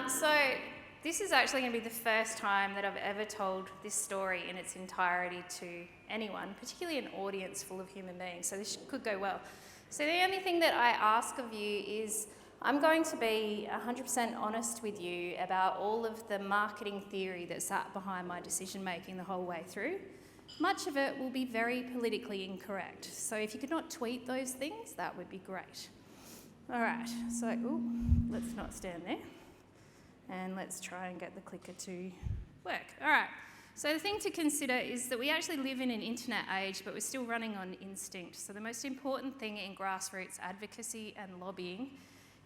So this is actually going to be the first time that I've ever told this story in its entirety to anyone, particularly an audience full of human beings, so this could go well. So the only thing that I ask of you is I'm going to be 100% honest with you about all of the marketing theory that sat behind my decision making the whole way through. Much of it will be very politically incorrect, so if you could not tweet those things, that would be great. All right, so let's not stand there. And let's try and get the clicker to work. All right, so the thing to consider is that we actually live in an internet age, but we're still running on instinct. So the most important thing in grassroots advocacy and lobbying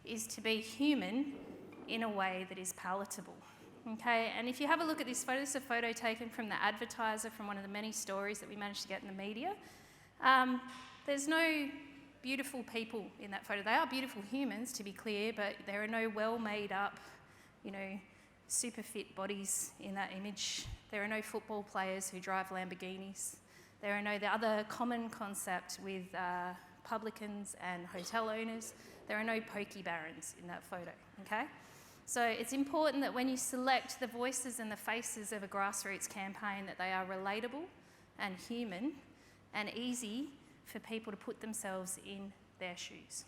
is to be human in a way that is palatable. Okay, and if you have a look at this photo, this is a photo taken from the Advertiser from one of the many stories that we managed to get in the media. There's no beautiful people in that photo. They are beautiful humans, to be clear, but there are no well-made up, super fit bodies in that image. There are no football players who drive Lamborghinis. There are no the other common concept with publicans and hotel owners. There are no pokey barons in that photo, okay? So it's important that when you select the voices and the faces of a grassroots campaign that they are relatable and human and easy for people to put themselves in their shoes.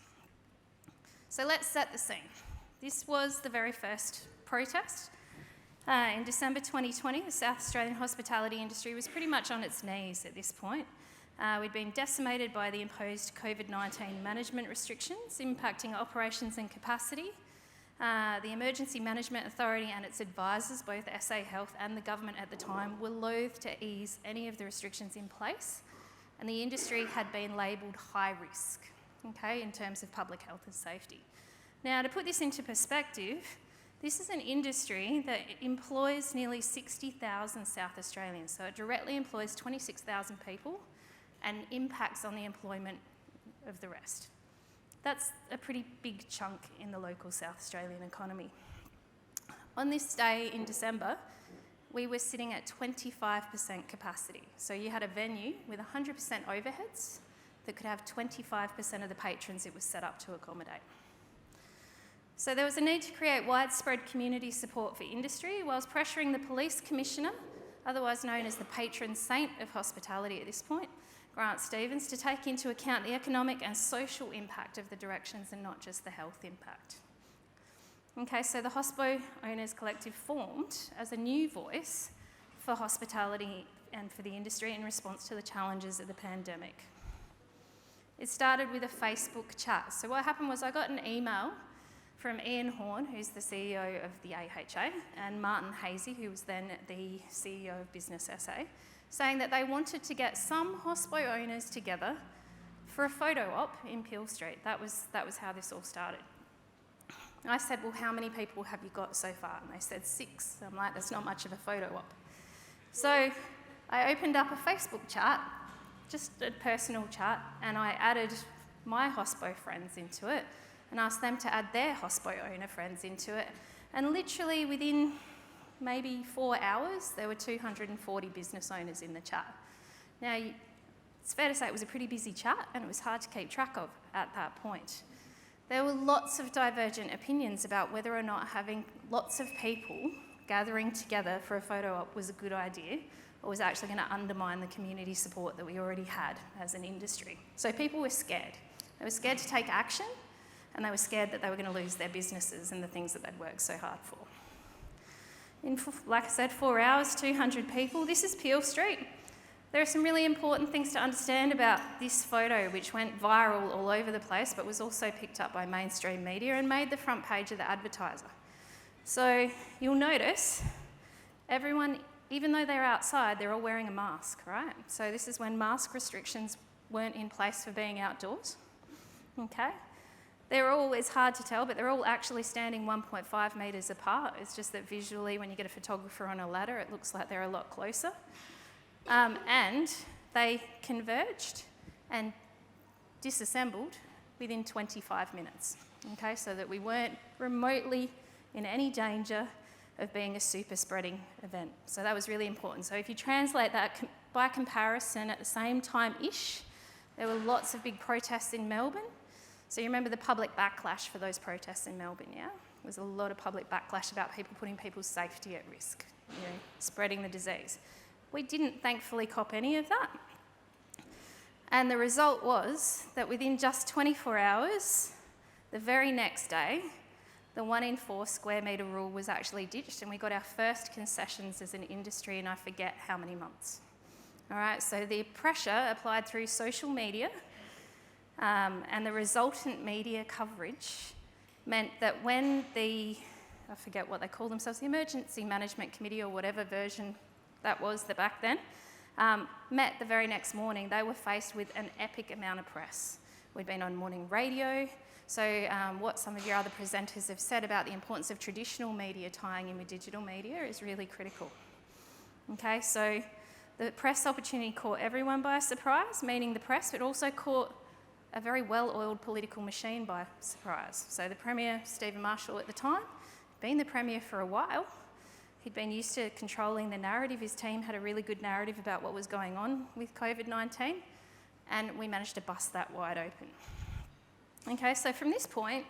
So let's set the scene. This was the very first protest. In December 2020, the South Australian hospitality industry was pretty much on its knees at this point. We'd been decimated by the imposed COVID-19 management restrictions, impacting operations and capacity. The Emergency Management Authority and its advisors, both SA Health and the government at the time, were loath to ease any of the restrictions in place, and the industry had been labelled high risk, okay, in terms of public health and safety. Now, to put this into perspective, this is an industry that employs nearly 60,000 South Australians, so it directly employs 26,000 people and impacts on the employment of the rest. That's a pretty big chunk in the local South Australian economy. On this day in December, we were sitting at 25% capacity. So you had a venue with 100% overheads that could have 25% of the patrons it was set up to accommodate. So there was a need to create widespread community support for industry whilst pressuring the police commissioner, otherwise known as the patron saint of hospitality at this point, Grant Stevens, to take into account the economic and social impact of the directions and not just the health impact. Okay, so the Hospo Owners Collective formed as a new voice for hospitality and for the industry in response to the challenges of the pandemic. It started with a Facebook chat. So what happened was I got an email from Ian Horn, who's the CEO of the AHA, and Martin Hazy, who was then the CEO of Business SA, saying that they wanted to get some hospo owners together for a photo op in Peel Street. That was how this all started. I said, well, how many people have you got so far? And they said 6. I'm like, that's not much of a photo op. So I opened up a Facebook chat, just a personal chat, and I added my hospo friends into it and asked them to add their hospo owner friends into it. And literally within maybe 4 hours, there were 240 business owners in the chat. Now, it's fair to say it was a pretty busy chat and it was hard to keep track of at that point. There were lots of divergent opinions about whether or not having lots of people gathering together for a photo op was a good idea or was actually going to undermine the community support that we already had as an industry. So people were scared. They were scared to take action, and they were scared that they were going to lose their businesses and the things that they'd worked so hard for. In, like I said, 4 hours, 200 people. This is Peel Street. There are some really important things to understand about this photo, which went viral all over the place, but was also picked up by mainstream media and made the front page of the Advertiser. So you'll notice everyone, even though they're outside, they're all wearing a mask, right? So this is when mask restrictions weren't in place for being outdoors, okay? They're all, it's hard to tell, but they're all actually standing 1.5 metres apart. It's just that visually, when you get a photographer on a ladder, it looks like they're a lot closer. And they converged and disassembled within 25 minutes, okay? So that we weren't remotely in any danger of being a super spreading event. So that was really important. So if you translate that by comparison, at the same time-ish, there were lots of big protests in Melbourne. So you remember the public backlash for those protests in Melbourne, yeah? was a lot of public backlash about people putting people's safety at risk, spreading the disease. We didn't thankfully cop any of that. And the result was that within just 24 hours, the very next day, the 1 in 4 square metre rule was actually ditched, and we got our first concessions as an industry in I forget how many months. All right, so the pressure applied through social media and the resultant media coverage meant that when I forget what they call themselves, the Emergency Management Committee or whatever version that was back then, met the very next morning, they were faced with an epic amount of press. We'd been on morning radio, so what some of your other presenters have said about the importance of traditional media tying in with digital media is really critical. Okay, so the press opportunity caught everyone by surprise, meaning the press, but also caught a very well-oiled political machine by surprise. So the Premier, Stephen Marshall at the time, been the Premier for a while. He'd been used to controlling the narrative. His team had a really good narrative about what was going on with COVID-19, and we managed to bust that wide open. Okay, so from this point,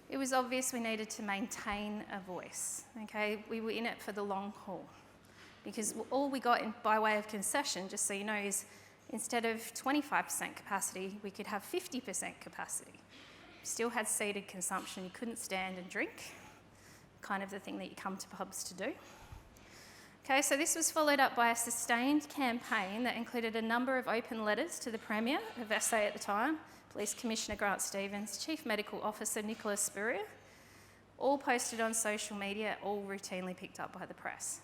it was obvious we needed to maintain a voice. Okay, we were in it for the long haul, because all we got by way of concession, just so you know, is instead of 25% capacity, we could have 50% capacity. Still had seated consumption, you couldn't stand and drink, kind of the thing that you come to pubs to do. Okay, so this was followed up by a sustained campaign that included a number of open letters to the Premier of SA at the time, Police Commissioner Grant Stevens, Chief Medical Officer Nicholas Spurrier, all posted on social media, all routinely picked up by the press.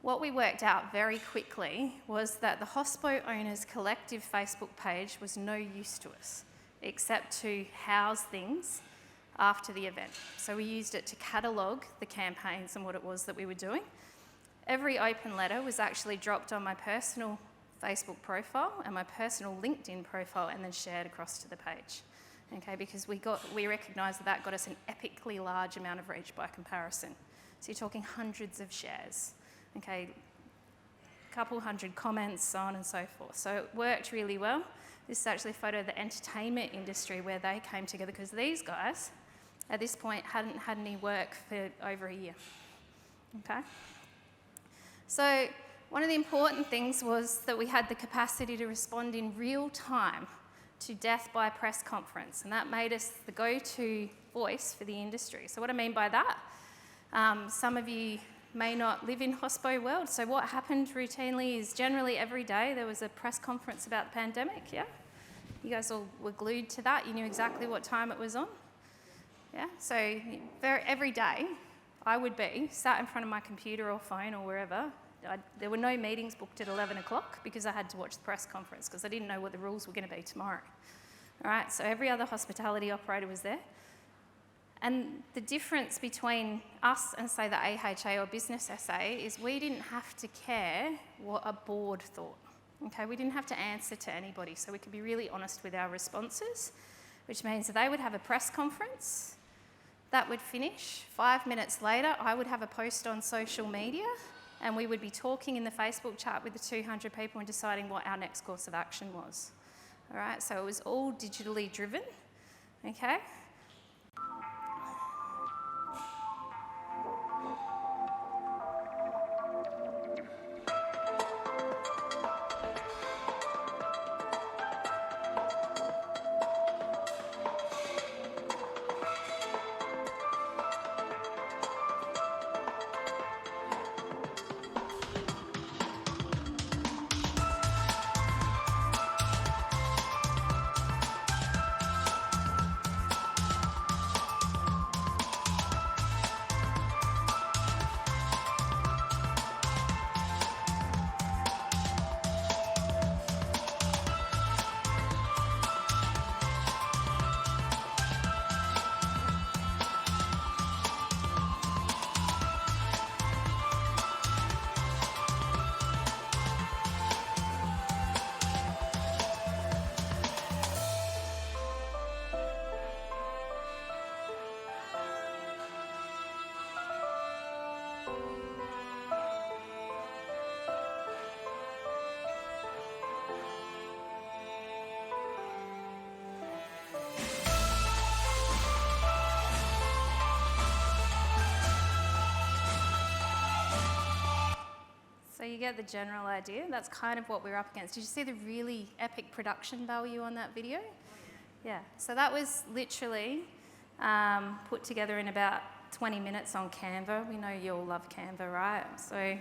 What we worked out very quickly was that the hospo owners' collective Facebook page was no use to us, except to house things after the event. So we used it to catalogue the campaigns and what it was that we were doing. Every open letter was actually dropped on my personal Facebook profile and my personal LinkedIn profile and then shared across to the page. Okay, because we recognised that got us an epically large amount of reach by comparison. So you're talking hundreds of shares. Okay, a couple hundred comments, so on and so forth. So it worked really well. This is actually a photo of the entertainment industry where they came together, because these guys, at this point, hadn't had any work for over a year. Okay? So one of the important things was that we had the capacity to respond in real time to death by press conference, and that made us the go-to voice for the industry. So what I mean by that, some of you may not live in hospo world. So what happened routinely is generally every day there was a press conference about the pandemic, yeah? You guys all were glued to that. You knew exactly what time it was on. Yeah, so every day I would be sat in front of my computer or phone or wherever. There were no meetings booked at 11 o'clock because I had to watch the press conference because I didn't know what the rules were going to be tomorrow. All right, so every other hospitality operator was there. And the difference between us and, say, the AHA or Business SA is we didn't have to care what a board thought. Okay, we didn't have to answer to anybody, so we could be really honest with our responses, which means that they would have a press conference, that would finish. 5 minutes later, I would have a post on social media, and we would be talking in the Facebook chat with the 200 people and deciding what our next course of action was. All right, so it was all digitally driven, okay? get the general idea? That's kind of what we're up against. Did you see the really epic production value on that video? Yeah, so that was literally put together in about 20 minutes on Canva. We know you all love Canva, right? So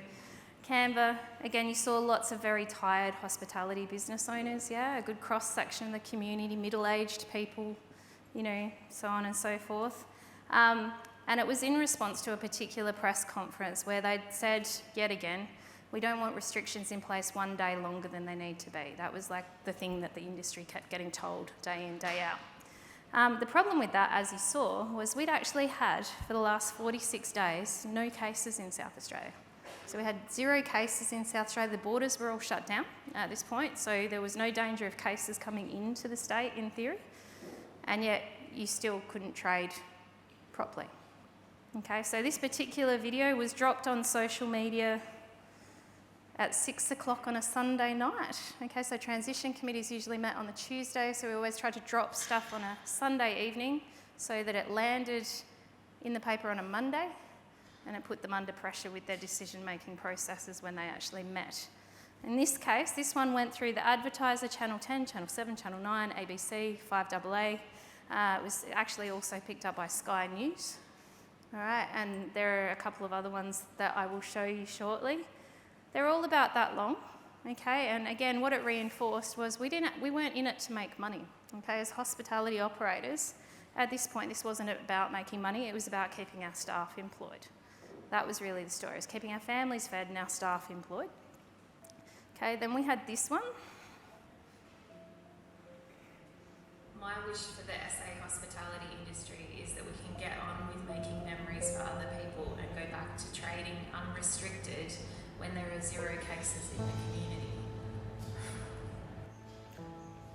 Canva, again, you saw lots of very tired hospitality business owners, yeah, a good cross-section of the community, middle-aged people, you know, so on and so forth. And it was in response to a particular press conference where they'd said, yet again, we don't want restrictions in place one day longer than they need to be. That was like the thing that the industry kept getting told day in, day out. The problem with that, as you saw, was we'd actually had, for the last 46 days, no cases in South Australia. So we had 0 cases in South Australia. The borders were all shut down at this point, so there was no danger of cases coming into the state in theory, and yet you still couldn't trade properly. Okay, so this particular video was dropped on social media at 6 o'clock on a Sunday night. Okay, so transition committees usually met on the Tuesday, so we always tried to drop stuff on a Sunday evening so that it landed in the paper on a Monday, and it put them under pressure with their decision-making processes when they actually met. In this case, this one went through the advertiser, Channel 10, Channel 7, Channel 9, ABC, 5AA. It was actually also picked up by Sky News. All right, and there are a couple of other ones that I will show you shortly. They're all about that long, okay? And again, what it reinforced was we weren't in it to make money, okay? As hospitality operators, at this point, this wasn't about making money, it was about keeping our staff employed. That was really the story, it was keeping our families fed and our staff employed. Okay, then we had this one. My wish for the SA hospitality industry is that we can get on with making memories for other people and go back to trading unrestricted when there are 0 cases in the community.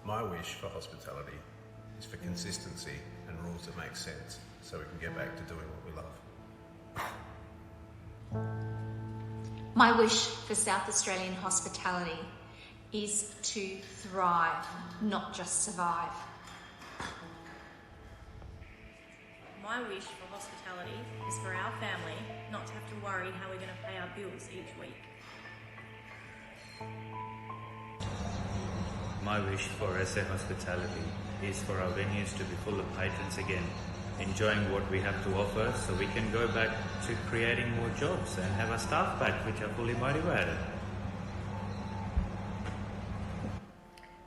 My wish for hospitality is for consistency and rules that make sense so we can get back to doing what we love. My wish for South Australian hospitality is to thrive, not just survive. My wish for hospitality is for our family not to have to worry how we're going to pay our bills each week. My wish for SA hospitality is for our venues to be full of patrons again, enjoying what we have to offer so we can go back to creating more jobs and have our staff back which are fully motivated.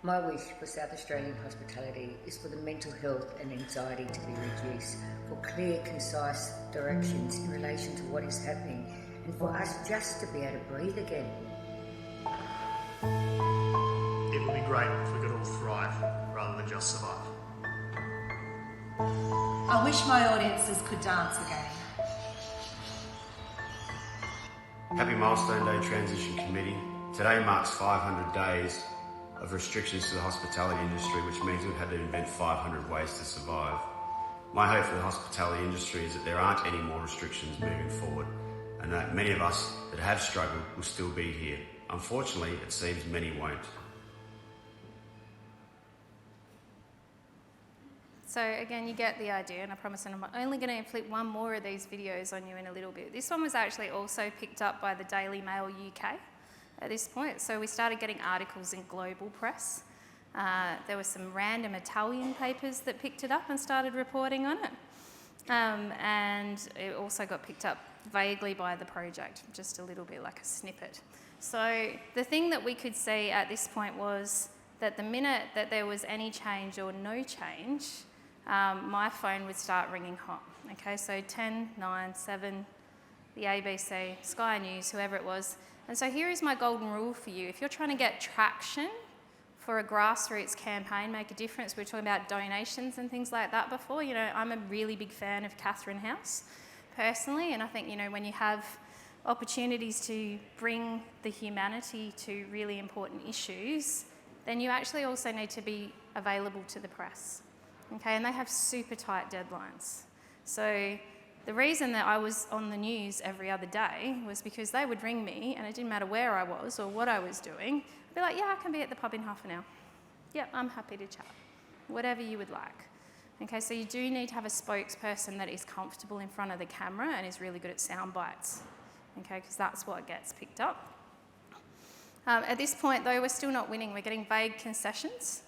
My wish for South Australian hospitality is for the mental health and anxiety to be reduced, for clear, concise directions in relation to what is happening, and for us just to be able to breathe again. It would be great if we could all thrive rather than just survive. I wish my audiences could dance again. Happy Milestone Day Transition Committee. Today marks 500 days of restrictions to the hospitality industry, which means we've had to invent 500 ways to survive. My hope for the hospitality industry is that there aren't any more restrictions moving forward, and that many of us that have struggled will still be here. Unfortunately, it seems many won't. So again, you get the idea, and I promise I'm only going to inflict one more of these videos on you in a little bit. This one was actually also picked up by the Daily Mail UK at this point. So we started getting articles in global press. There were some random Italian papers that picked it up and started reporting on it. And it also got picked up vaguely by The Project, just a little bit like a snippet. So the thing that we could see at this point was that the minute that there was any change or no change, my phone would start ringing hot. Okay, so 10, 9, 7, the ABC, Sky News, whoever it was. And so here is my golden rule for you. If you're trying to get traction for a grassroots campaign, make a difference, we were talking about donations and things like that before. You know, I'm a really big fan of Catherine House personally, and I think, you know, when you have opportunities to bring the humanity to really important issues, then you actually also need to be available to the press. Okay, and they have super tight deadlines. So the reason that I was on the news every other day was because they would ring me, and it didn't matter where I was or what I was doing. I'd be like, yeah, I can be at the pub in half an hour. Yep, I'm happy to chat. Whatever you would like. Okay, so you do need to have a spokesperson that is comfortable in front of the camera and is really good at sound bites. Okay, because that's what gets picked up. At this point, though, we're still not winning. We're getting vague concessions.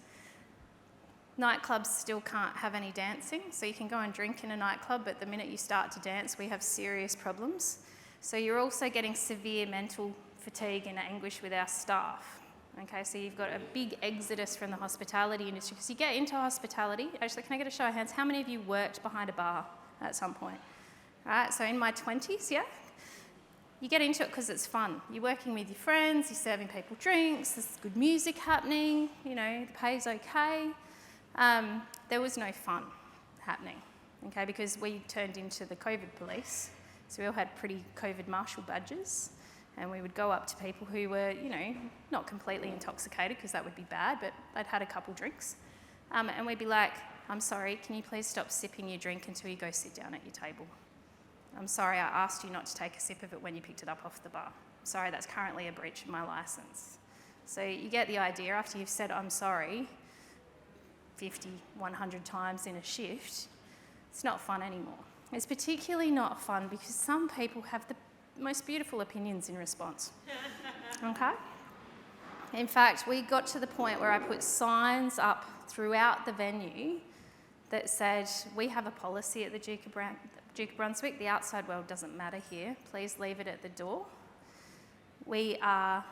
Nightclubs still can't have any dancing, so you can go and drink in a nightclub, but the minute you start to dance, we have serious problems. So you're also getting severe mental fatigue and anguish with our staff. Okay, so you've got a big exodus from the hospitality industry, because you get into hospitality. Actually, can I get a show of hands? How many of you worked behind a bar at some point? All right, so in my 20s, yeah? You get into it because it's fun. You're working with your friends, you're serving people drinks, there's good music happening, you know, the pay's okay. There was no fun happening, okay, because we turned into the COVID police. So we all had pretty COVID marshal badges, and we would go up to people who were, you know, not completely intoxicated, because that would be bad, but they'd had a couple drinks. And we'd be like, I'm sorry, can you please stop sipping your drink until you go sit down at your table? I'm sorry, I asked you not to take a sip of it when you picked it up off the bar. Sorry, that's currently a breach of my licence. So you get the idea. After you've said I'm sorry 50, 100 times in a shift, it's not fun anymore. It's particularly not fun because some people have the most beautiful opinions in response. Okay? In fact, we got to the point where I put signs up throughout the venue that said, we have a policy at the Duke of Brunswick, the outside world doesn't matter here, please leave it at the door. We are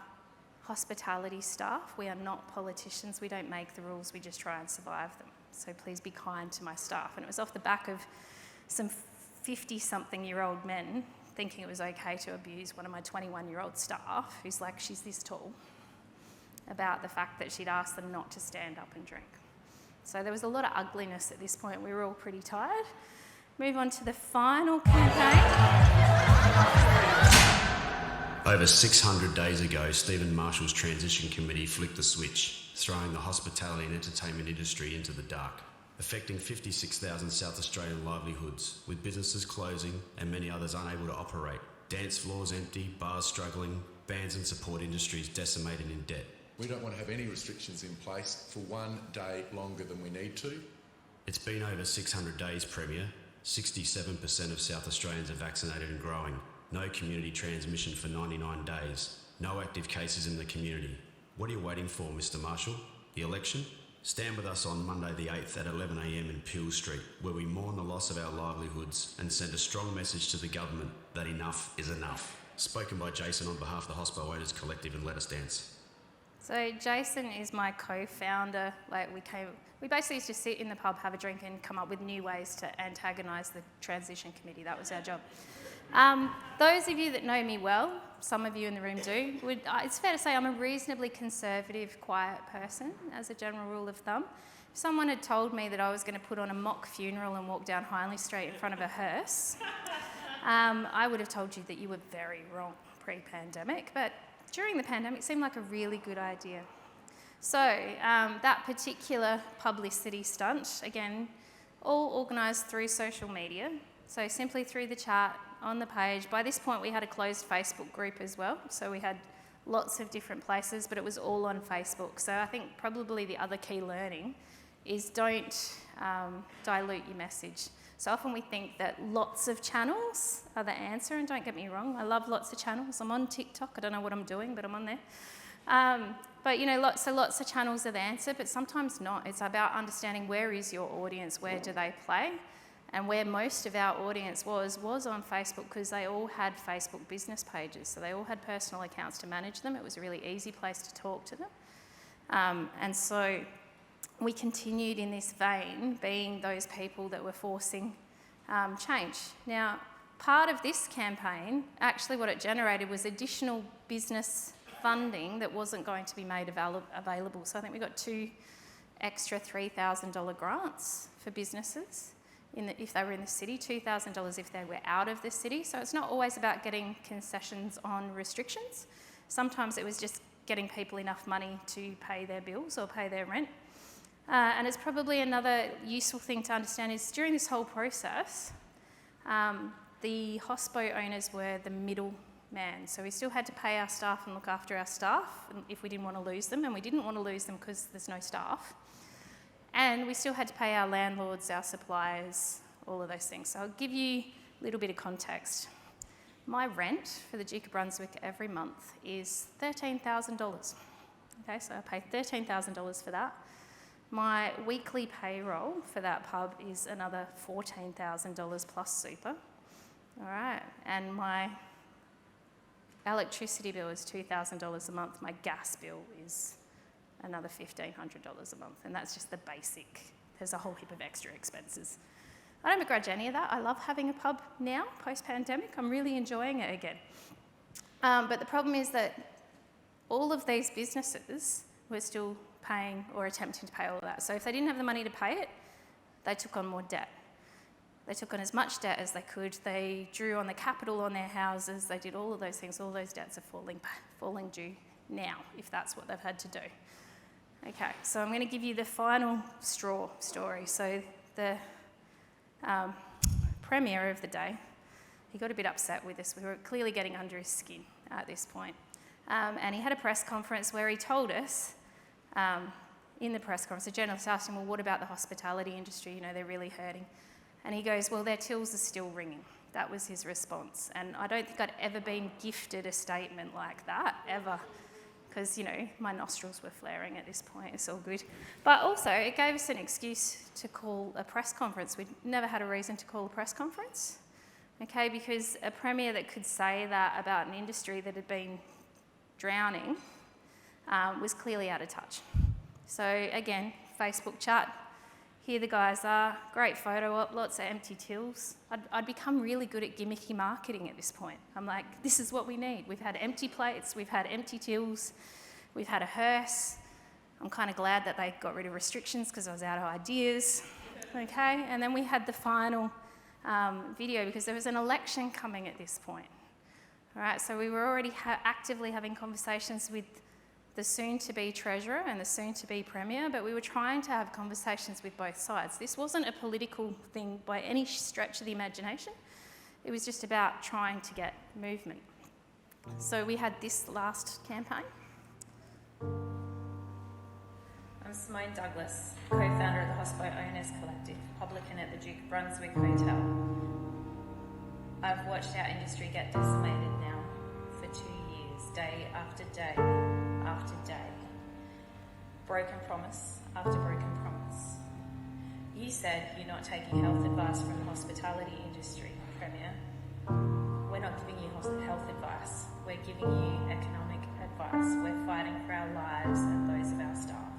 hospitality staff, we are not politicians, we don't make the rules, we just try and survive them. So please be kind to my staff. And it was off the back of some 50-something-year-old men thinking it was okay to abuse one of my 21-year-old staff, who's like, she's this tall, about the fact that she'd asked them not to stand up and drink. So there was a lot of ugliness at this point. We were all pretty tired. Move on to the final campaign. Over 600 days ago, Stephen Marshall's Transition Committee flicked the switch, throwing the hospitality and entertainment industry into the dark, affecting 56,000 South Australian livelihoods, with businesses closing and many others unable to operate. Dance floors empty, bars struggling, bands and support industries decimated in debt. We don't want to have any restrictions in place for one day longer than we need to. It's been over 600 days, Premier. 67% of South Australians are vaccinated and growing. No community transmission for 99 days. No active cases in the community. What are you waiting for, Mr Marshall? The election? Stand with us on Monday the 8th at 11 a.m. in Peel Street, where we mourn the loss of our livelihoods and send a strong message to the government that enough is enough. Spoken by Jason on behalf of the Hospo Owners Collective and Let Us Dance. So Jason is my co-founder. We basically used to sit in the pub, have a drink and come up with new ways to antagonise the transition committee. That was our job. Those of you that know me well, some of you in the room do, it's fair to say I'm a reasonably conservative, quiet person as a general rule of thumb. If someone had told me that I was going to put on a mock funeral and walk down Hindley Street in front of a hearse, I would have told you that you were very wrong pre-pandemic, but during the pandemic it seemed like a really good idea. So that particular publicity stunt, again, all organised through social media, so simply through the chat, on the page. By this point we had a closed Facebook group as well, so we had lots of different places, but it was all on Facebook. So I think probably the other key learning is don't dilute your message. So often we think that lots of channels are the answer, and don't get me wrong, I love lots of channels. I'm on TikTok, I don't know what I'm doing, but I'm on there. But you know, lots of channels are the answer, but sometimes not. It's about understanding where is your audience, where do they play? And where most of our audience was on Facebook, because they all had Facebook business pages. So they all had personal accounts to manage them. It was a really easy place to talk to them. And so we continued in this vein, being those people that were forcing change. Now, part of this campaign, actually what it generated was additional business funding that wasn't going to be made available. So I think we got 2 extra $3,000 grants for businesses if they were in the city, $2,000 if they were out of the city. So it's not always about getting concessions on restrictions. Sometimes it was just getting people enough money to pay their bills or pay their rent. And it's probably another useful thing to understand is during this whole process, the hospo owners were the middle man. So we still had to pay our staff and look after our staff if we didn't want to lose them, and we didn't want to lose them because there's no staff. And we still had to pay our landlords, our suppliers, all of those things. So I'll give you a little bit of context. My rent for the Duke of Brunswick every month is $13,000. Okay, so I pay $13,000 for that. My weekly payroll for that pub is another $14,000 plus super. All right, and my electricity bill is $2,000 a month. My gas bill is another $1,500 a month, and that's just the basic. There's a whole heap of extra expenses. I don't begrudge any of that. I love having a pub now, post-pandemic. I'm really enjoying it again. But the problem is that all of these businesses were still paying or attempting to pay all of that. So if they didn't have the money to pay it, they took on more debt. They took on as much debt as they could. They drew on the capital on their houses. They did all of those things. All those debts are falling due now, if that's what they've had to do. Okay, so I'm going to give you the final straw story. So the Premier of the day, he got a bit upset with us. We were clearly getting under his skin at this point. And he had a press conference where he told us, in the press conference, the journalist asked him, well, what about the hospitality industry? You know, they're really hurting. And he goes, well, their tills are still ringing. That was his response. And I don't think I'd ever been gifted a statement like that, ever. Because, you know, my nostrils were flaring at this point. It's all good. But also, it gave us an excuse to call a press conference. We'd never had a reason to call a press conference. Okay, because a premier that could say that about an industry that had been drowning was clearly out of touch. So again, Facebook chat, here the guys are, great photo op, lots of empty tills. I'd become really good at gimmicky marketing at this point. I'm like, this is what we need. We've had empty plates, we've had empty tills, we've had a hearse. I'm kind of glad that they got rid of restrictions because I was out of ideas. Okay, and then we had the final video because there was an election coming at this point. All right, so we were already actively having conversations with the soon-to-be Treasurer and the soon-to-be Premier, but we were trying to have conversations with both sides. This wasn't a political thing by any stretch of the imagination. It was just about trying to get movement. So we had this last campaign. I'm Simone Douglas, co-founder of the Hospo Owners Collective, publican at the Duke of Brunswick Hotel. I've watched our industry get decimated now for 2 years, day after day after day. Broken promise after broken promise. You said you're not taking health advice from the hospitality industry, Premier. We're not giving you health advice. We're giving you economic advice. We're fighting for our lives and those of our staff.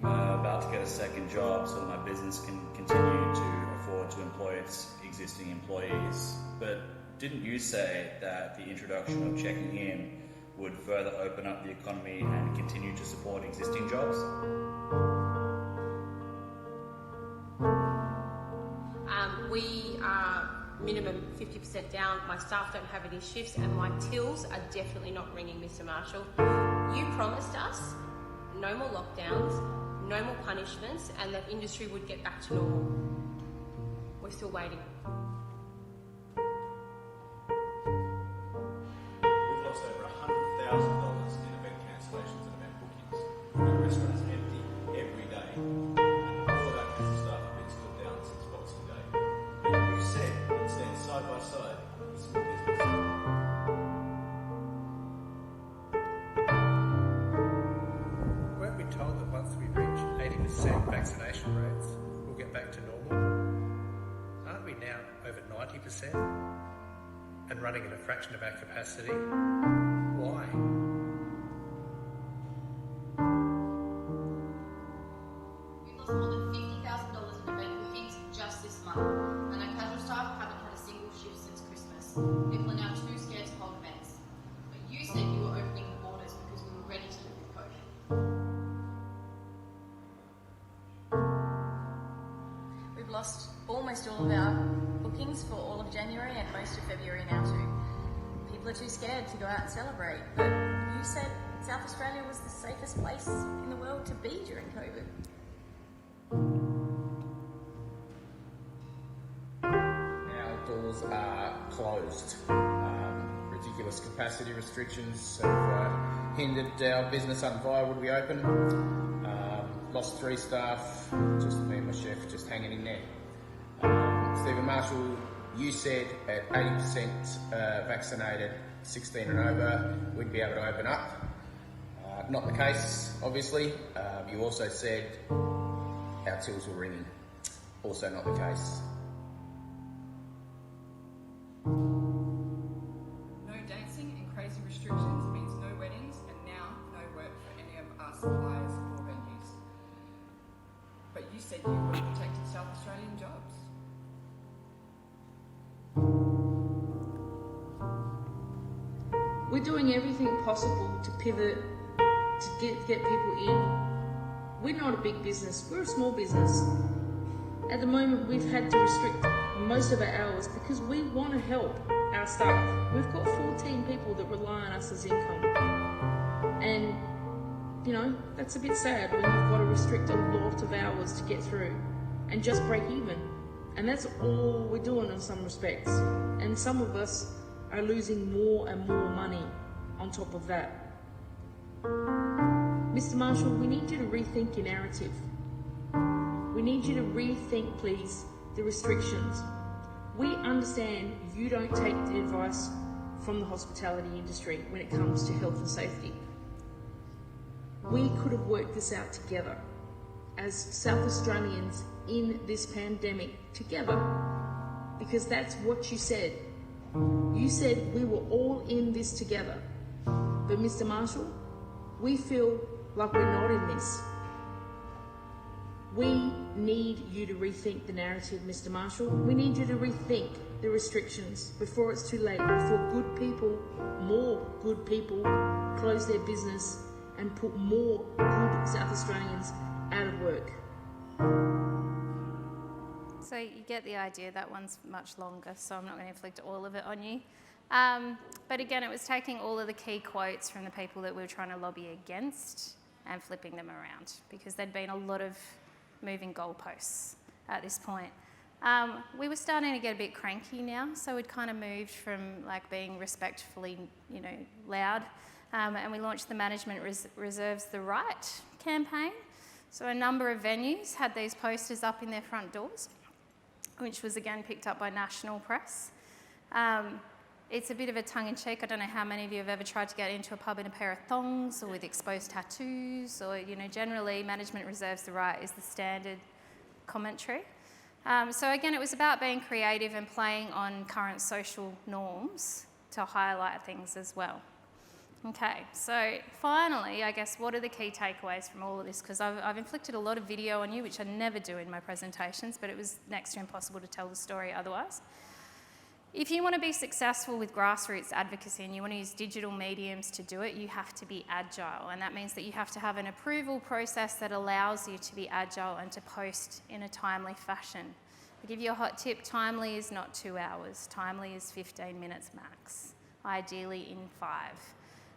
I'm about to get a second job so that my business can continue to afford to employ its existing employees. But didn't you say that the introduction of checking in would further open up the economy and continue to support existing jobs? We are minimum 50% down. My staff don't have any shifts and my tills are definitely not ringing, Mr. Marshall. You promised us no more lockdowns, no more punishments, and that industry would get back to normal. We're still waiting. We've lost over $100,000 in event cancellations and event bookings. The restaurant is empty every day. And all of our casual staff have been stood down since Boxing Day. And we've said we'd stand side by side with small business. Weren't we told that once we reach 80% vaccination rates, we'll get back to normal? Aren't we now over 90% and running at a fraction of our capacity? Why? We've lost more than $50,000 in event bookings just this month, and our casual staff haven't had a single shift since Christmas. People are now too scared to hold events. But you said you were opening the borders because we were ready to live with COVID. We've lost almost all of our bookings for all of January and most of February now too. People are too scared to go out and celebrate, but you said South Australia was the safest place in the world to be during COVID. Our doors are closed. Ridiculous capacity restrictions have hindered our business under why would we open. Lost 3 staff, just me and my chef just hanging in there. Marshall, you said at 80% vaccinated, 16 and over, we'd be able to open up. Not the case, obviously. You also said our tills were ringing. Also not the case. No dancing and crazy restrictions means no weddings and now no work for any of our suppliers or venues. But you said you would have protected South Australian jobs. We're doing everything possible to pivot, to get people in. We're not a big business, we're a small business. At the moment, we've had to restrict most of our hours because we want to help our staff. We've got 14 people that rely on us as income. And, you know, that's a bit sad when you've got to restrict a lot of hours to get through and just break even. And that's all we're doing in some respects. And some of us are losing more and more money on top of that. Mr. Marshall, we need you to rethink your narrative. We need you to rethink, please, the restrictions. We understand you don't take the advice from the hospitality industry when it comes to health and safety. We could have worked this out together as South Australians in this pandemic together, because that's what you said. You said we were all in this together. But Mr. Marshall, we feel like we're not in this. We need you to rethink the narrative, Mr. Marshall. We need you to rethink the restrictions before it's too late, before good people, more good people, close their business and put more good South Australians out of work. So you get the idea. That one's much longer, so I'm not going to inflict all of it on you. But again, it was taking all of the key quotes from the people that we were trying to lobby against and flipping them around, because there'd been a lot of moving goalposts at this point. We were starting to get a bit cranky now, so we'd kind of moved from like being respectfully, you know, loud, and we launched the Management Reserves the Right campaign. So a number of venues had these posters up in their front doors, which was again picked up by national press. It's a bit of a tongue-in-cheek. I don't know how many of you have ever tried to get into a pub in a pair of thongs or with exposed tattoos, or, you know, generally Management Reserves the Right is the standard commentary. So again, it was about being creative and playing on current social norms to highlight things as well. Okay, so finally, I guess, what are the key takeaways from all of this? Because I've inflicted a lot of video on you, which I never do in my presentations, but it was next to impossible to tell the story otherwise. If you want to be successful with grassroots advocacy and you want to use digital mediums to do it, you have to be agile. And that means that you have to have an approval process that allows you to be agile and to post in a timely fashion. I'll give you a hot tip. Timely is not 2 hours. Timely is 15 minutes max, ideally in 5.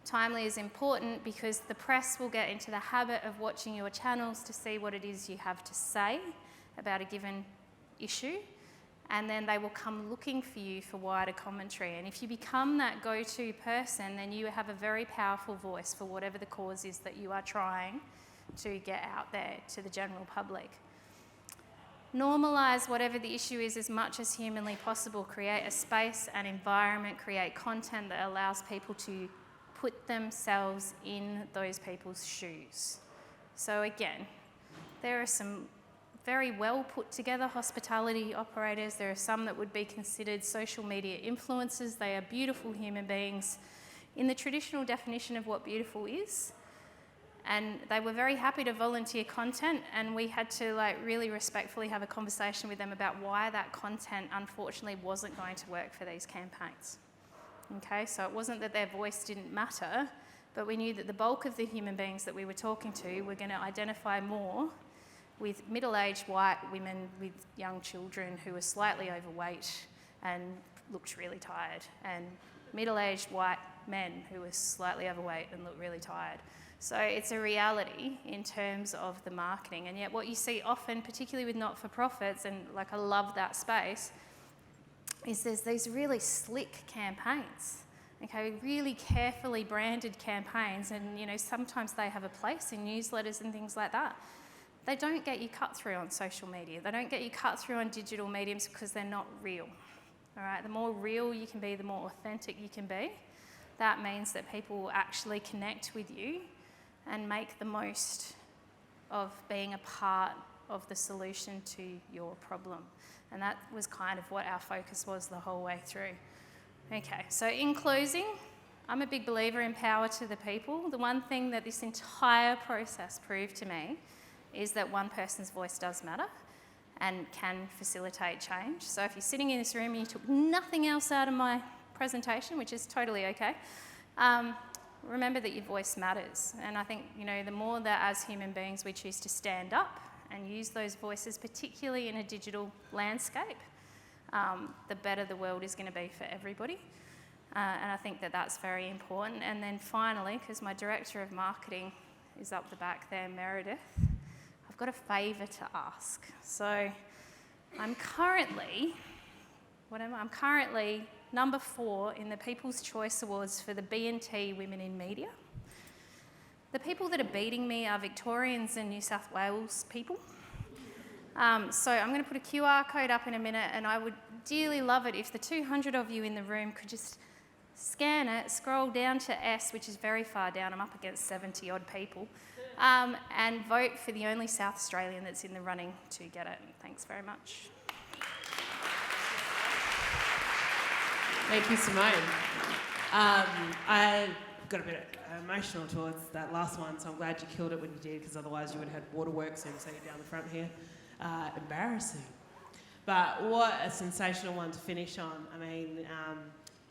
Timely is important because the press will get into the habit of watching your channels to see what it is you have to say about a given issue, and then they will come looking for you for wider commentary. And if you become that go-to person, then you have a very powerful voice for whatever the cause is that you are trying to get out there to the general public. Normalise whatever the issue is as much as humanly possible. Create a space, an environment, create content that allows people to put themselves in those people's shoes. So again, there are some very well put together hospitality operators. There are some that would be considered social media influencers. They are beautiful human beings in the traditional definition of what beautiful is. And they were very happy to volunteer content, and we had to really respectfully have a conversation with them about why that content unfortunately wasn't going to work for these campaigns. Okay, so it wasn't that their voice didn't matter, but we knew that the bulk of the human beings that we were talking to were going to identify more with middle-aged white women with young children who were slightly overweight and looked really tired, and middle-aged white men who were slightly overweight and looked really tired. So it's a reality in terms of the marketing. And yet what you see often, particularly with not-for-profits, and I love that space, is there's these really slick campaigns, okay, really carefully branded campaigns, and sometimes they have a place in newsletters and things like that. they don't get you cut through on social media. They don't get you cut through on digital mediums because they're not real. All right, the more real you can be, the more authentic you can be. That means that people will actually connect with you and make the most of being a part of the solution to your problem. And that was kind of what our focus was the whole way through. Okay, so in closing, I'm a big believer in power to the people. The one thing that this entire process proved to me is that one person's voice does matter and can facilitate change. So if you're sitting in this room and you took nothing else out of my presentation, which is totally okay, remember that your voice matters. And I think, you know, the more that as human beings we choose to stand up and use those voices, particularly in a digital landscape, the better the world is going to be for everybody. And I think that that's very important. And then finally, because my director of marketing is up the back there, Meredith, I've got a favour to ask. So I'm currently number 4 in the People's Choice Awards for the B&T Women in Media. The people that are beating me are Victorians and New South Wales people. So I'm going to put a QR code up in a minute, and I would dearly love it if the 200 of you in the room could just scan it, scroll down to S, which is very far down, I'm up against 70 odd people, and vote for the only South Australian that's in the running to get it. Thanks very much. Thank you, Simone. I got a bit emotional towards that last one, so I'm glad you killed it when you did, because otherwise you would have had waterworks and seen down the front here. Embarrassing. But what a sensational one to finish on. I mean,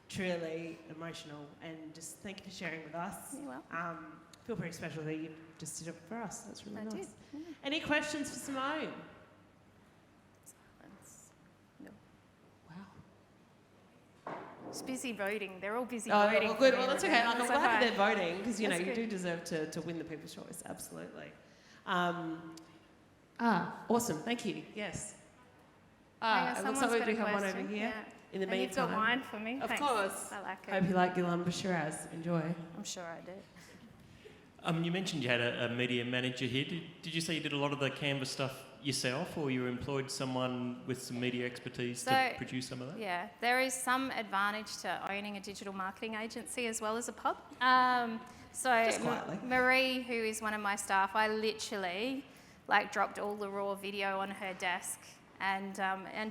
truly emotional, and just thank you for sharing with us. You're welcome. Feel very special that you just did it for us. That's really nice. Did. Yeah. Any questions for Simone? No. Wow. Just busy voting. They're all busy voting. Well, good. for me. Well, that's okay. I'm That's glad that okay. they're voting, because you know That's you good. do deserve to win the People's Choice. Absolutely. Awesome. Thank you. Yes. Hang on, It looks someone's like we do got a have one over question. here. Yeah. In the And you've meantime, got wine for me. Of Thanks. course. I like it. Hope you like Guillaume Shiraz. Enjoy. I'm sure I do. You mentioned you had a media manager here. Did you say you did a lot of the Canva stuff yourself, or you employed someone with some media expertise to produce some of that? Yeah, there is some advantage to owning a digital marketing agency as well as a pub. Just quietly. Marie, who is one of my staff, I literally dropped all the raw video on her desk. And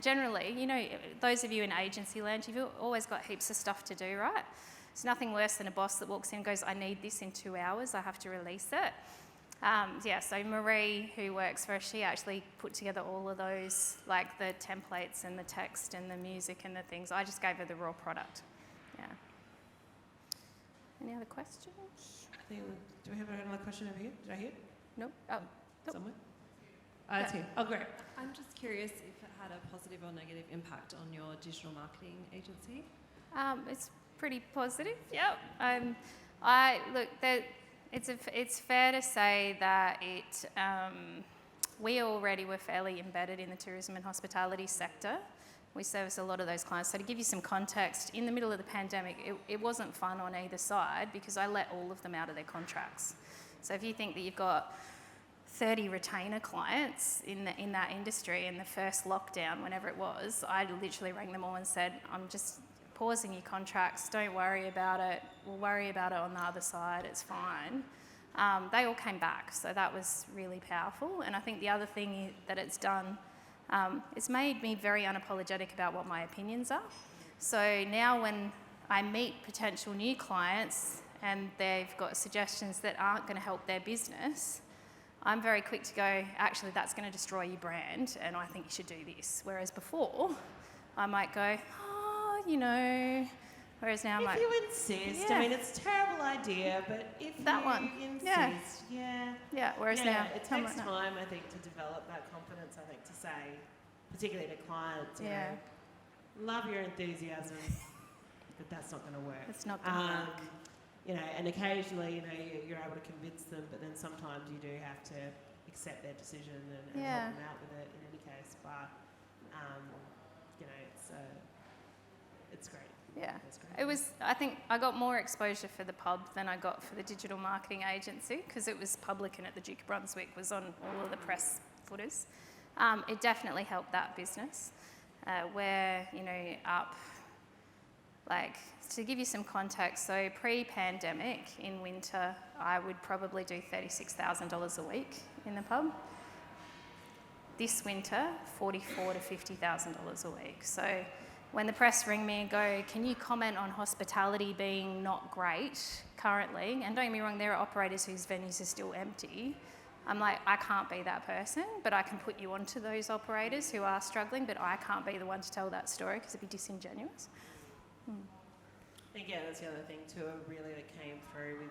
generally, you know, those of you in agency land, you've always got heaps of stuff to do, right? It's nothing worse than a boss that walks in and goes, I need this in 2 hours, I have to release it. So Marie, who works for us, she actually put together all of those, like the templates and the text and the music and the things. I just gave her the raw product. Yeah. Any other questions? Do we have another question over here? Did I hear? Nope. Oh, nope. Somewhere? It's here. Oh, great. I'm just curious if it had a positive or negative impact on your digital marketing agency. It's pretty positive. Yep. It's fair to say that we already were fairly embedded in the tourism and hospitality sector. We service a lot of those clients. So to give you some context, in the middle of the pandemic, it wasn't fun on either side because I let all of them out of their contracts. So if you think that you've got 30 retainer clients in that industry in the first lockdown, whenever it was, I literally rang them all and said, I'm just pausing your contracts, don't worry about it, we'll worry about it on the other side, it's fine. They all came back, so that was really powerful. And I think the other thing that it's done, it's made me very unapologetic about what my opinions are. So now when I meet potential new clients and they've got suggestions that aren't going to help their business, I'm very quick to go, actually, that's going to destroy your brand, and I think you should do this. Whereas before, I might go, you know, whereas now I'm like... If you insist, I mean, it's a terrible idea, but if that you one. insist, yeah. Whereas now... It takes time, I think, to develop that confidence, I think, to say, particularly to clients, you know, love your enthusiasm, but that's not going to work. It's not going to work. You know, and occasionally, you know, you're able to convince them, but then sometimes you do have to accept their decision and help them out with it in any case. But, you know, it's great. Yeah. It was, I think I got more exposure for the pub than I got for the digital marketing agency because it was public and at the Duke of Brunswick was on all of the press footers. It definitely helped that business. Where, you know, up, like, to give you some context, so pre-pandemic in winter, I would probably do $36,000 a week in the pub. This winter, $44,000 to $50,000 a week. So when the press ring me and go, can you comment on hospitality being not great currently? And don't get me wrong, there are operators whose venues are still empty. I'm like, I can't be that person, but I can put you onto those operators who are struggling, but I can't be the one to tell that story because it'd be disingenuous. I think, yeah, that's the other thing too, really that came through with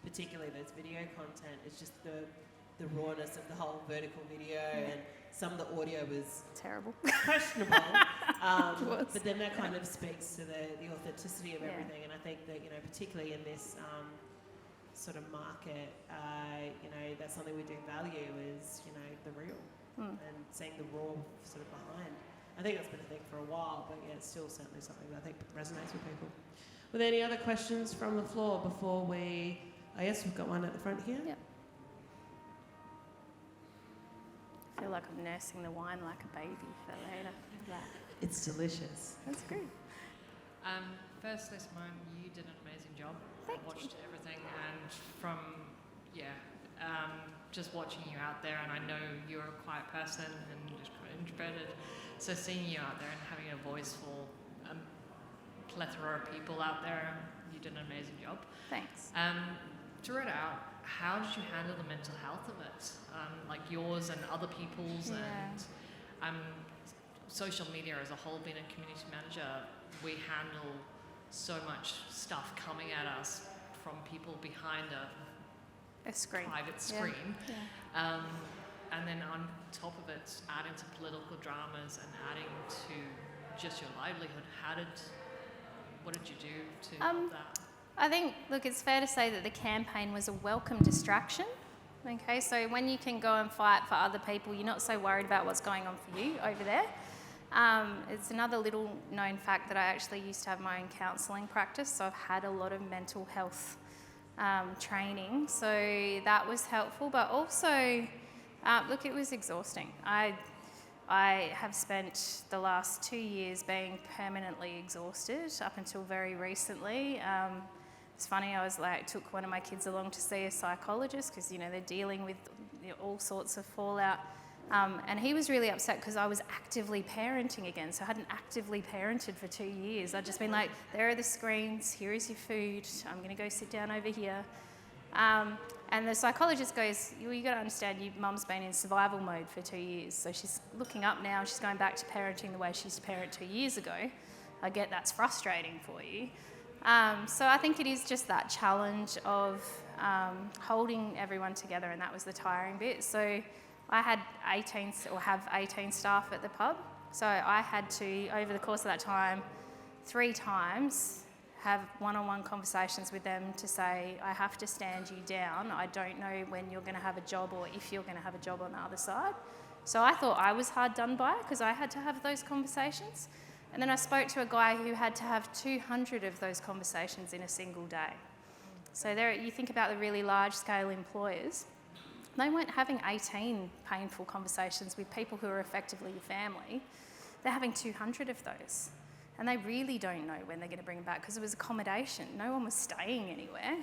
particularly those video content, is just the rawness of the whole vertical video, and some of the audio was terrible, questionable, but then that kind of speaks to the authenticity of everything, and I think that, you know, particularly in this sort of market, you know, that's something we do value is, you know, the real and seeing the raw sort of behind. I think that's been a thing for a while, but yeah, it's still certainly something that I think resonates with people. Were there any other questions from the floor before we, I guess we've got one at the front here. Yep. I feel like I'm nursing the wine like a baby for later. It's delicious. That's great. Firstly, Simone, you did an amazing job. I watched everything, and from, just watching you out there, and I know you're a quiet person and just quite introverted, so seeing you out there and having a voice for a plethora of people out there, you did an amazing job. Thanks. To read out, how did you handle the mental health of it? Like yours and other people's, and social media as a whole, being a community manager, we handle so much stuff coming at us from people behind a screen, private screen. And then on top of it, adding to political dramas and adding to just your livelihood. What did you do to help that? I think, look, it's fair to say that the campaign was a welcome distraction. Okay, so when you can go and fight for other people, you're not so worried about what's going on for you over there. It's another little known fact that I actually used to have my own counselling practice, so I've had a lot of mental health training, so that was helpful, but also, look, it was exhausting. I have spent the last 2 years being permanently exhausted up until very recently. It's funny, I was like, took one of my kids along to see a psychologist because, you know, they're dealing with all sorts of fallout. And he was really upset because I was actively parenting again. So I hadn't actively parented for 2 years. I'd just been like, there are the screens, here is your food, I'm going to go sit down over here. And the psychologist goes, you got to understand, your mum's been in survival mode for 2 years. So she's looking up now, she's going back to parenting the way she used to parent 2 years ago. I get that's frustrating for you. So I think it is just that challenge of holding everyone together, and that was the tiring bit. So I had 18 staff at the pub. So I had to, over the course of that time, 3 times have one-on-one conversations with them to say, I have to stand you down. I don't know when you're going to have a job or if you're going to have a job on the other side. So I thought I was hard done by because I had to have those conversations. And then I spoke to a guy who had to have 200 of those conversations in a single day. So there, you think about the really large-scale employers, they weren't having 18 painful conversations with people who are effectively your family. They're having 200 of those. And they really don't know when they're going to bring them back because it was accommodation. No one was staying anywhere.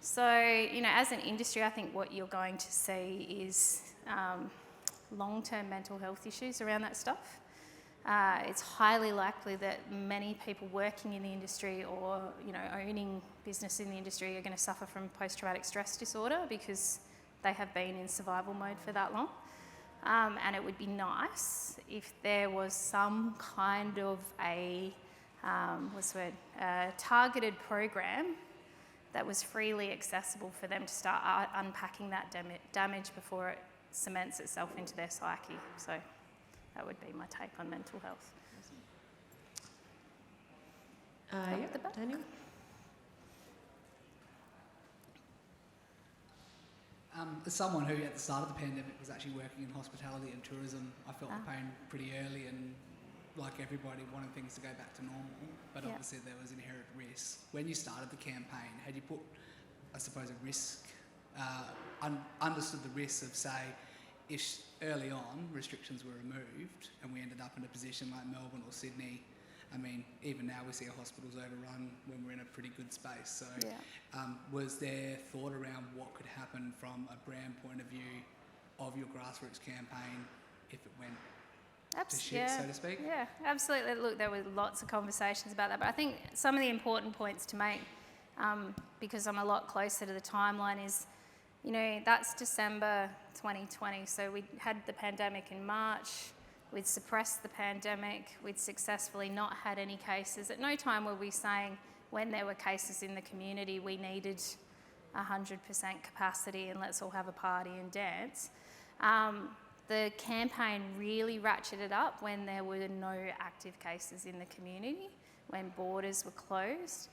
So, you know, as an industry, I think what you're going to see is long-term mental health issues around that stuff. It's highly likely that many people working in the industry or, you know, owning business in the industry are going to suffer from post-traumatic stress disorder because they have been in survival mode for that long. And it would be nice if there was some kind of a targeted program that was freely accessible for them to start unpacking that damage before it cements itself into their psyche. So that would be my take on mental health. Daniel? As someone who at the start of the pandemic was actually working in hospitality and tourism, I felt the pain pretty early, and like everybody, wanting things to go back to normal, but obviously there was inherent risk. When you started the campaign, had you put, I suppose, a risk, understood the risks of, say, if early on restrictions were removed and we ended up in a position like Melbourne or Sydney? I mean, even now we see our hospitals overrun when we're in a pretty good space. So was there thought around what could happen from a brand point of view of your grassroots campaign if it went to shit, so to speak? Yeah, absolutely. Look, there were lots of conversations about that, but I think some of the important points to make, because I'm a lot closer to the timeline, is, you know, that's December 2020, so we had the pandemic in March. We'd suppressed the pandemic. We'd successfully not had any cases. At no time were we saying when there were cases in the community we needed 100% capacity and let's all have a party and dance. The campaign really ratcheted up when there were no active cases in the community, when borders were closed.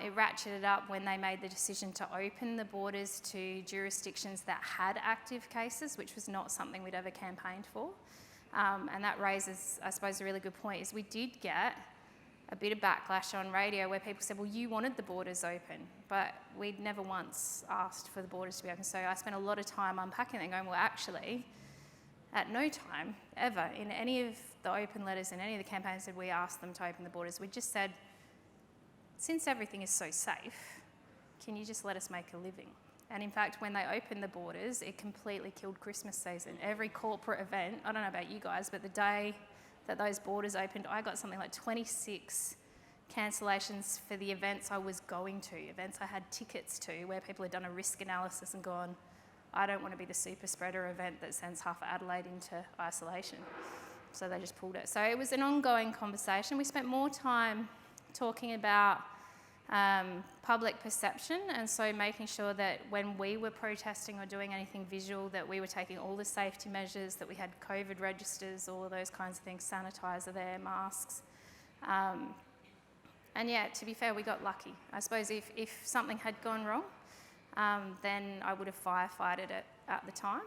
It ratcheted up when they made the decision to open the borders to jurisdictions that had active cases, which was not something we'd ever campaigned for. And that raises, I suppose, a really good point, is we did get a bit of backlash on radio where people said, well, you wanted the borders open, but we'd never once asked for the borders to be open. So I spent a lot of time unpacking it and going, well, actually, at no time ever in any of the open letters in any of the campaigns did we ask them to open the borders. We just said, since everything is so safe, can you just let us make a living? And in fact, when they opened the borders, it completely killed Christmas season. Every corporate event, I don't know about you guys, but the day that those borders opened, I got something like 26 cancellations for the events I was going to, events I had tickets to, where people had done a risk analysis and gone, I don't want to be the super spreader event that sends half of Adelaide into isolation. So they just pulled it. So it was an ongoing conversation. We spent more time talking about public perception, and so making sure that when we were protesting or doing anything visual, that we were taking all the safety measures, that we had COVID registers, all of those kinds of things, sanitizer there, masks. And yeah, to be fair, we got lucky. I suppose if something had gone wrong, then I would have firefighted it at the time.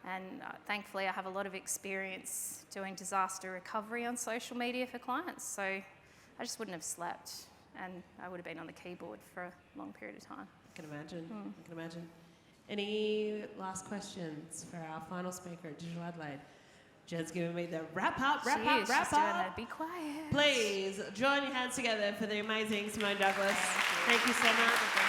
And thankfully I have a lot of experience doing disaster recovery on social media for clients, so I just wouldn't have slept. And I would have been on the keyboard for a long period of time. I can imagine. I can imagine. Any last questions for our final speaker at Digital Adelaide? Jen's giving me the wrap up. She's doing that. Be quiet. Please join your hands together for the amazing Simone Douglas. Thank you so much.